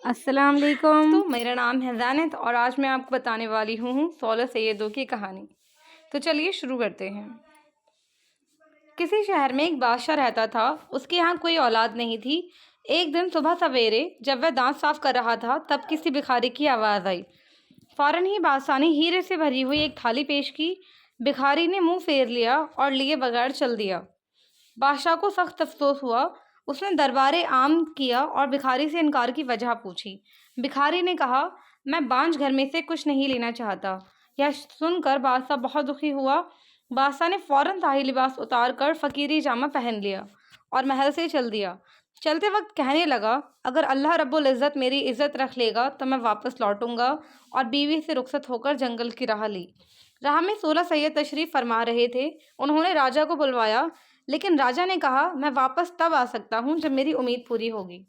السلام علیکم۔ تو میرا نام ہے زینت اور آج میں آپ کو بتانے والی ہوں 16 سیدوں کی کہانی۔ تو چلیے شروع کرتے ہیں۔ کسی شہر میں ایک بادشاہ رہتا تھا۔ اس کے یہاں کوئی اولاد نہیں تھی۔ ایک دن صبح سویرے جب وہ دانت صاف کر رہا تھا تب کسی بھکاری کی آواز آئی۔ فوراً ہی بادشاہ نے ہیرے سے بھری ہوئی ایک تھالی پیش کی۔ بھکاری نے منہ پھیر لیا اور لیے بغیر چل دیا۔ بادشاہ کو سخت افسوس ہوا۔ اس نے دربار عام کیا اور بھکاری سے انکار کی وجہ پوچھی۔ بھکاری نے کہا، میں بانجھ گھر میں سے کچھ نہیں لینا چاہتا۔ یہ سن کر بادشاہ بہت دکھی ہوا۔ بادشاہ نے فوراً شاہی لباس اتار کر فقیری جامہ پہن لیا اور محل سے چل دیا۔ چلتے وقت کہنے لگا، اگر اللہ رب العزت میری عزت رکھ لے گا تو میں واپس لوٹوں گا، اور بیوی سے رخصت ہو کر جنگل کی راہ لی۔ راہ میں 16 سید تشریف فرما رہے تھے۔ انہوں نے راجا کو بلوایا، لیکن راجا نے کہا، میں واپس تب آ سکتا ہوں جب میری امید پوری ہوگی۔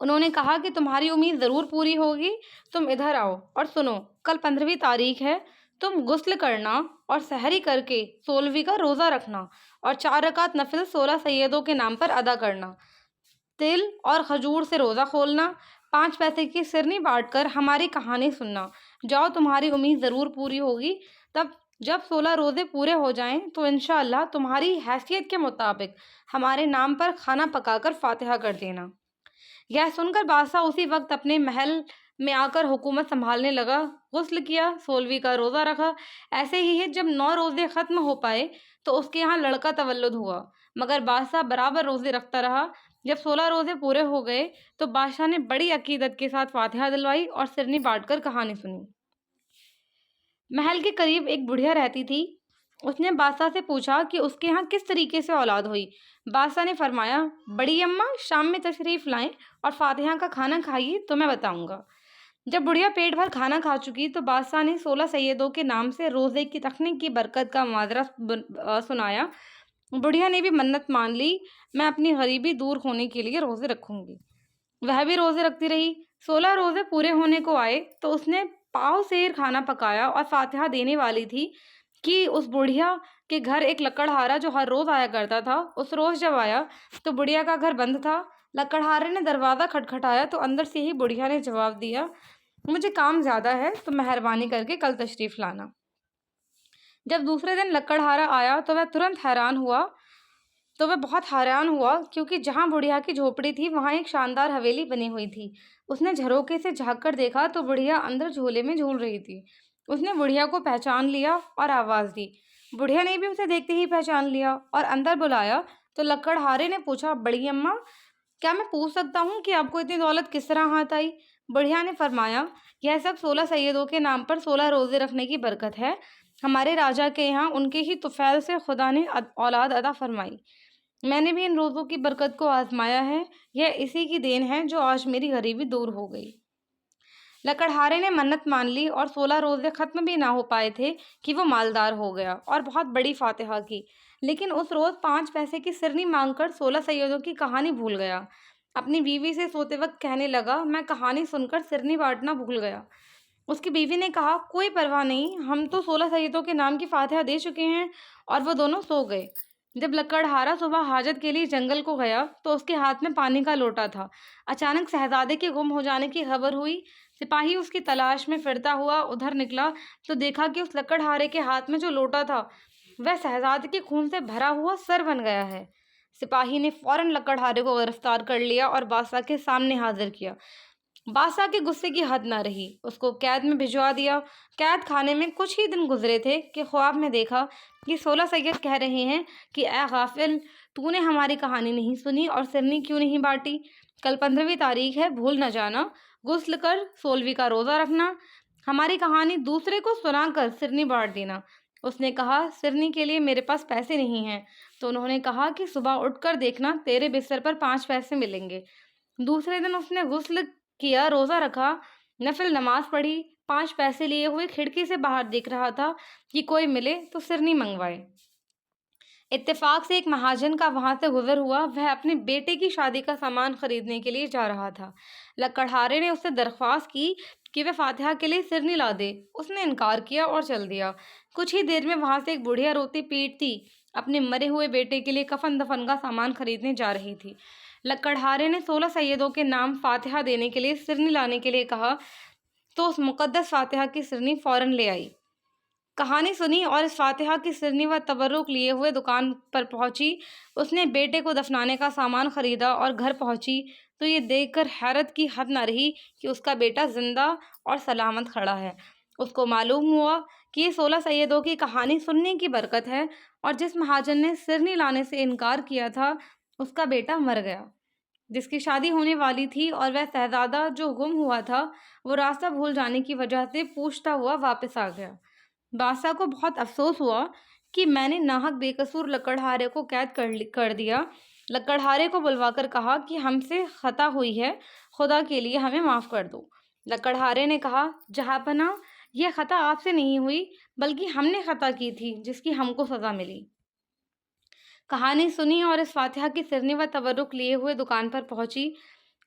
انہوں نے کہا کہ تمہاری امید ضرور پوری ہوگی، تم ادھر آؤ اور سنو، کل 15ویں تاریخ ہے، تم غسل کرنا اور سحری کر کے 16ویں کا روزہ رکھنا اور 4 رکعت نفل 16 سیدوں کے نام پر ادا کرنا۔ تل اور کھجور سے روزہ کھولنا، 5 پیسے کی سرنی بانٹ کر ہماری کہانی سننا۔ جاؤ، تمہاری امید ضرور پوری ہوگی۔ جب 16 روزے پورے ہو جائیں تو انشاءاللہ تمہاری حیثیت کے مطابق ہمارے نام پر کھانا پکا کر فاتحہ کر دینا۔ یہ سن کر بادشاہ اسی وقت اپنے محل میں آ کر حکومت سنبھالنے لگا۔ غسل کیا، 16ویں کا روزہ رکھا۔ ایسے ہی ہے، جب 9 روزے ختم ہو پائے تو اس کے یہاں لڑکا تولد ہوا، مگر بادشاہ برابر روزے رکھتا رہا۔ جب 16 روزے پورے ہو گئے تو بادشاہ نے بڑی عقیدت کے ساتھ فاتحہ دلوائی اور سرنی بانٹ کر کہانی سنی۔ محل کے قریب ایک بڑھیا رہتی تھی۔ اس نے بادشاہ سے پوچھا کہ اس کے یہاں کس طریقے سے اولاد ہوئی۔ بادشاہ نے فرمایا، بڑی اماں شام میں تشریف لائیں اور فاتحہ کا کھانا کھائیے تو میں بتاؤں گا۔ جب بڑھیا پیٹ بھر کھانا کھا چکی تو بادشاہ نے 16 سیدوں کے نام سے روزے کی رکھنے کی برکت کا ماجرا سنایا۔ بڑھیا نے بھی منت مان لی، میں اپنی غریبی دور ہونے کے لیے روزے رکھوں گی۔ وہ بھی روزے رکھتی رہی۔ 16 روزے پورے ہونے کو آئے تو اس نے پاؤ سیر کھانا پکایا اور فاتحہ دینے والی تھی کہ اس بڑھیا کے گھر ایک لکڑہارا جو ہر روز آیا کرتا تھا، اس روز جب آیا تو بڑھیا کا گھر بند تھا۔ لکڑہارے نے دروازہ کھٹکھٹایا تو اندر سے ہی بڑھیا نے جواب دیا، مجھے کام زیادہ ہے تو مہربانی کر کے کل تشریف لانا۔ جب دوسرے دن لکڑہارا آیا تو وہ بہت حیران ہوا کیونکہ جہاں بڑھیا کی جھوپڑی تھی وہاں ایک شاندار حویلی بنی ہوئی تھی۔ اس نے جھروکے سے جھانک کر دیکھا تو بڑھیا اندر جھولے میں جھول رہی تھی۔ اس نے بڑھیا کو پہچان لیا اور آواز دی۔ بڑھیا نے بھی اسے دیکھتے ہی پہچان لیا اور اندر بلایا تو لکڑہارے نے پوچھا، بڑی اماں، کیا میں پوچھ سکتا ہوں کہ آپ کو اتنی دولت کس طرح ہاتھ آئی؟ بڑھیا نے فرمایا، یہ سب 16 سیدوں کے نام پر 16 روزے رکھنے کی برکت ہے۔ ہمارے راجا کے یہاں ان کے ہی طفیل سے خدا نے اولاد عطا فرمائی۔ میں نے بھی ان روزوں کی برکت کو آزمایا ہے۔ یہ اسی کی دین ہے جو آج میری غریبی دور ہو گئی۔ لکڑہارے نے منت مان لی اور 16 روزے ختم بھی نہ ہو پائے تھے کہ وہ مالدار ہو گیا اور بہت بڑی فاتحہ کی، لیکن اس روز 5 پیسے کی سرنی مانگ کر 16 سیدوں کی کہانی بھول گیا۔ اپنی بیوی سے سوتے وقت کہنے لگا، میں کہانی سن کر سرنی بانٹنا بھول گیا۔ اس کی بیوی نے کہا، کوئی پرواہ نہیں، ہم تو 16 سیدوں کے نام کی فاتحہ دے چکے ہیں، اور وہ دونوں سو گئے۔ جب لکڑہارا صبح حاجت کے لیے جنگل کو گیا تو اس کے ہاتھ میں پانی کا لوٹا تھا۔ اچانک شہزادے کے گم ہو جانے کی خبر ہوئی۔ سپاہی اس کی تلاش میں پھرتا ہوا ادھر نکلا تو دیکھا کہ اس لکڑہارے کے ہاتھ میں جو لوٹا تھا وہ شہزادے کے خون سے بھرا ہوا سر بن گیا ہے۔ سپاہی نے فوراً لکڑہارے کو گرفتار کر لیا اور بادشاہ کے سامنے حاضر کیا۔ بادشاہ کے غصے کی حد نہ رہی، اس کو قید میں بھجوا دیا۔ قید خانے میں کچھ ہی دن گزرے تھے کہ خواب میں دیکھا کہ 16 سید کہہ رہے ہیں کہ اے غافل، تو نے ہماری کہانی نہیں سنی اور سرنی کیوں نہیں بانٹی؟ کل 15ویں تاریخ ہے، بھول نہ جانا، غسل کر 16ویں کا روزہ رکھنا، ہماری کہانی دوسرے کو سنا کر سرنی بانٹ دینا۔ اس نے کہا، سرنی کے لیے میرے پاس پیسے نہیں ہیں۔ تو انہوں نے کہا کہ صبح اٹھ کر دیکھنا، تیرے بستر پر 5 پیسے ملیں گے۔ دوسرے دن اس نے غسل کیا، روزہ رکھا، نفل نماز پڑھی، 5 پیسے لیے ہوئے کھڑکی سے باہر دیکھ رہا تھا کہ کوئی ملے تو سرنی منگوائے۔ اتفاق سے ایک مہاجن کا وہاں سے گزر ہوا، وہ اپنے بیٹے کی شادی کا سامان خریدنے کے لیے جا رہا تھا۔ لکڑہارے نے اس سے درخواست کی کہ وہ فاتحہ کے لیے سرنی لا دے۔ اس نے انکار کیا اور چل دیا۔ کچھ ہی دیر میں وہاں سے ایک بڑھیا روتی پیٹتی اپنے مرے ہوئے بیٹے کے لیے کفن دفن کا سامان خریدنے جا رہی تھی۔ لکڑہارے نے 16 سیدوں کے نام فاتحہ دینے کے لیے سرنی لانے کے لیے کہا تو اس مقدس فاتحہ کی سرنی فوراً لے آئی۔ کہانی سنی اور اس فاتحہ کی سرنی و تبرک لیے ہوئے دکان پر پہنچی۔ اس نے بیٹے کو دفنانے کا سامان خریدا اور گھر پہنچی تو یہ دیکھ کر حیرت کی حد نہ رہی کہ اس کا بیٹا زندہ اور سلامت کھڑا ہے۔ اس کو معلوم ہوا کہ یہ 16 سیدوں کی کہانی سننے کی برکت ہے، اور جس مہاجن نے سرنی لانے سے انکار کیا تھا اس کا بیٹا مر گیا، جس کی شادی ہونے والی تھی، اور وہ شہزادہ جو گم ہوا تھا وہ راستہ بھول جانے کی وجہ سے پوچھتا ہوا واپس آ گیا۔ بادشاہ کو بہت افسوس ہوا کہ میں نے ناحق بے قصور لکڑہارے کو قید کر دیا۔ لکڑہارے کو بلوا کر کہا کہ ہم سے خطا ہوئی ہے، خدا کے لیے ہمیں معاف کر دو۔ لکڑہارے نے کہا، جہاں پناہ، یہ خطا آپ سے نہیں ہوئی بلکہ ہم نے خطا کی تھی جس کی ہم کو سزا ملی۔ کہانی سنی اور اس فاتحہ کی سرنی و تبرک لیے ہوئے دکان پر پہنچی،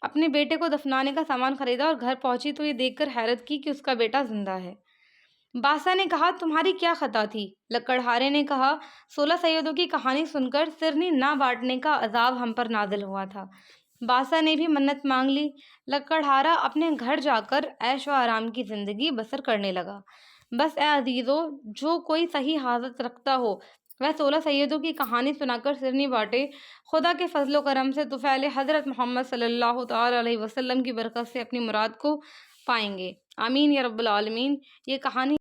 اپنے بیٹے کو دفنانے کا سامان خریدا اور گھر پہنچی تو یہ دیکھ کر حیرت کی کہ اس کا بیٹا زندہ ہے۔ بادشاہ نے کہا، تمہاری کیا خطا تھی؟ لکڑہارے نے کہا، 16 سیدوں کی کہانی سن کر سرنی نہ بانٹنے کا عذاب ہم پر نازل ہوا تھا۔ بادشاہ نے بھی منت مانگ لی۔ لکڑہارا اپنے گھر جا کر عیش و آرام کی زندگی بسر کرنے لگا۔ بس اے عزیزو، جو کوئی صحیح حاجت رکھتا ہو وہ 16 سیدوں کی کہانی سنا کر سرنی بانٹے۔ خدا کے فضل و کرم سے طفیل حضرت محمد صلی اللہ تعالی علیہ وسلم کی برکت سے اپنی مراد کو پائیں گے۔ آمین یا رب العالمین۔ یہ کہانی